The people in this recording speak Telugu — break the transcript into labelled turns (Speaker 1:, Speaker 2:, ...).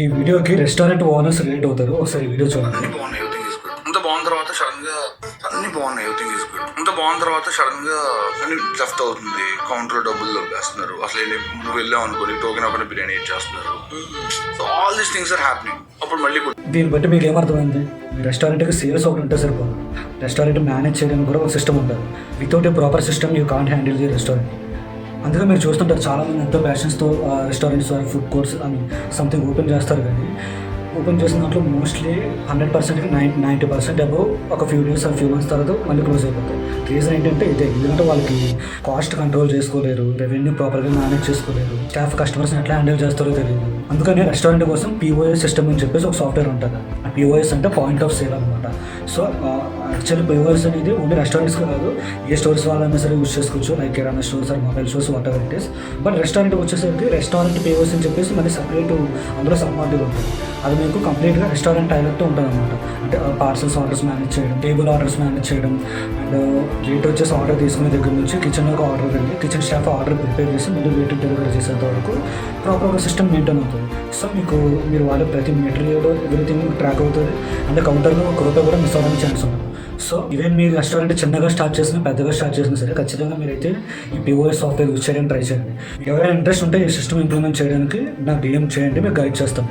Speaker 1: ఈ వీడియోకి రెస్టారెంట్ ఓనర్స్ రిలేట్ అవుతారు. ఒకసారి వీడియో చూడండి.
Speaker 2: అన్ని బాగున్నాయి, ఎవ్రీథింగ్ ఈస్ గుడ్. అంత బాగున్న తర్వాత సడన్ గా అన్ని బాగున్నాయి, ఎవ్రీథింగ్ ఈస్ గుడ్. అంత బాగున్న తర్వాత సడన్ గా అన్ని లెఫ్ట్ అవుతుంది. కౌంటర్ లో డబ్బులు దొబ్బేస్తున్నారు. అసలు నువ్వు వెళ్ళావు అనుకోని టోకెన్ అవ్వకుండా బిర్యానీ ఇచ్చేస్తున్నారు. So all these things are happening. అప్పుడు మళ్ళీ
Speaker 1: దీన్ని బట్టి మీకు ఏమర్థమైంది? మీ రెస్టారెంట్కి సేల్స్ ఒకటి ఉంటే సరిపోదు. రెస్టారెంట్ మేనేజ్ చేయడానికి కూడా ఒక సిస్టమ్ ఉంటుంది. Without a proper system you can't handle the restaurant. అందుకే మీరు చూస్తుంటారు చాలామంది ఎంతో ప్యాషన్స్తో రెస్టారెంట్స్ ఫుడ్ కోర్ట్స్ అని సంథింగ్ ఓపెన్ చేస్తారు. కానీ ఓపెన్ చేసిన దాంట్లో మోస్ట్లీ 100%కి 90% అబౌవ్ ఒక ఫ్యూ డేస్ ఆ ఫ్యూ మంత్స్ తర్వాత మళ్ళీ క్లోజ్ అయిపోతాయి. రీజన్ ఏంటంటే ఇదే, ఎందుకంటే వాళ్ళకి కాస్ట్ కంట్రోల్ చేసుకోలేరు, రెవెన్యూ ప్రాపర్గా మేనేజ్ చేసుకోలేరు, స్టాఫ్ కస్టమర్స్ని ఎట్లా హ్యాండిల్ చేస్తారో తెలియదు. అందుకని రెస్టారెంట్ కోసం POS సిస్టమ్ అని చెప్పేసి ఒక సాఫ్ట్వేర్ ఉంటుంది. ఆ POS అంటే పాయింట్ ఆఫ్ సేల్ అనమాట. సో యాక్చువల్లీ POS అనేది ఓన్లీ రెస్టారెంట్స్కి కాదు, ఏ స్టోర్స్ వాళ్ళైనా సరే యూస్ చేసుకోవచ్చు, లైక్ కిరాణా stores or mobile stores whatever it is. But restaurant వచ్చేసరికి రెస్టారెంట్ POS అని చెప్పేసి మళ్ళీ సపరేట్ అందులో సబ్ మాడ్యూల్ ఉంటుంది. అది మీకు కంప్లీట్గా రెస్టారెంట్ టైలర్తో ఉంటుంది అనమాట. అంటే పార్సల్స్ ఆర్డర్స్ మేనేజ్ చేయడం, టేబుల్ ఆర్డర్స్ మేనేజ్ చేయడం, అండ్ రేట్ వచ్చేసి ఆర్డర్ తీసుకునే దగ్గర నుంచి కిచెన్లోకి ఆర్డర్ వెళ్ళి కిచెన్ స్టాఫ్ ఆర్డర్ ప్రిపేర్ చేసి ముందు రేటు డెలివరీ చేసేంత వరకు ప్రాపర్గా సిస్టమ్ మెయింటైన్ అవుతుంది. సో మీరు వాడే ప్రతి మెటీరియల్ ఎవ్రీథింగ్ ట్రాక్ అవుతుంది. అంటే కౌంటర్లో ఒక రూపాయి కూడా మిస్ అవ్వడానికి ఛాన్స్ ఉంటుంది. సో ఈవెన్ మీరు రెస్టారెంట్ చిన్నగా స్టార్ట్ చేసినా పెద్దగా స్టార్ట్ చేసినా సరే ఖచ్చితంగా మీరైతే ఈ POS సాఫ్ట్వేర్ యూజ్ చేయడానికి ట్రై చేయండి. ఎవరైనా ఇంట్రెస్ట్ ఉంటే ఈ సిస్టమ్ ఇంప్లిమెంట్ చేయడానికి నాకు DM చేయండి, మీకు గైడ్ చేస్తాను.